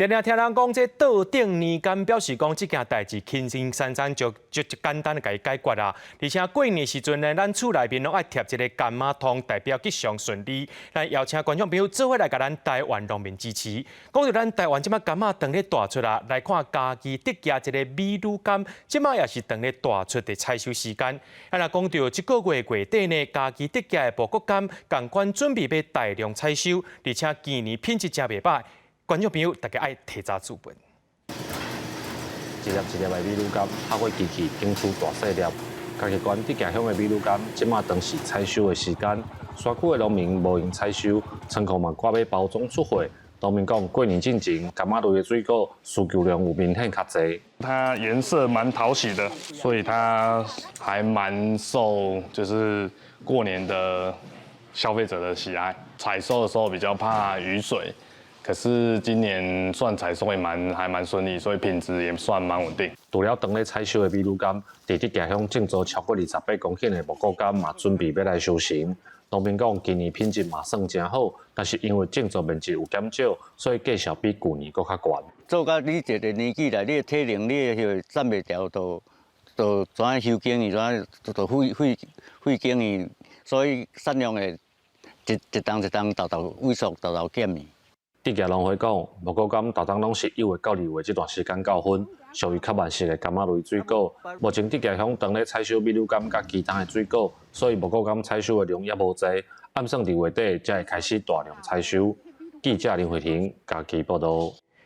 常常听人讲，这倒顶年柑表示讲，这件代志轻轻松松就简单的甲伊解决啦。而且过年时阵呢，咱厝内面拢爱贴一个柑仔通，代表吉祥顺利。来邀请观众朋友做伙来甲咱台湾农民支持。讲到咱台湾即摆柑仔当咧大出啦，来看家己得价一个美女柑，即摆也是当咧大出的采收时间。啊，若讲到这个月月底呢，家己得价的葡国柑，共款准备要大量采收，而且今年品质真袂歹。观众朋友，大家爱提早准备。一粒一粒的美女柑，透过机器拼出大细粒。家己管得家乡的美女柑，即马当是采收的时间。山区的农民无用采收，仓库嘛赶要包装出货。农民讲，过年进前，柑仔类的水果需求量有明显较侪。它颜色蛮讨喜的，所以它还蛮受就是过年的消费者的喜爱。采收的时候比较怕雨水。可是今年算采收也还蛮顺利，所以品质也算蛮稳定。除了当咧采收的美女柑，地质家乡种植超过28公顷的木果柑嘛，准备要来收成。农民讲今年品质嘛算真好，但是因为种植面积有减少，所以价钱比旧年搁较悬。做到你这个年纪来，你的体能你个站袂调，就怎样休耕伊，怎样就废耕伊，所以产量会一档萎缩，减去。地价农会讲，木果柑豆当拢是1月到2月这段时间高分，属于较慢熟的柑仔类水果。目前地价乡当咧采收美女柑甲其他的水果，所以木果柑采收的量也无侪，暗算2月底才会开始大量采收。记者林慧婷家己报道。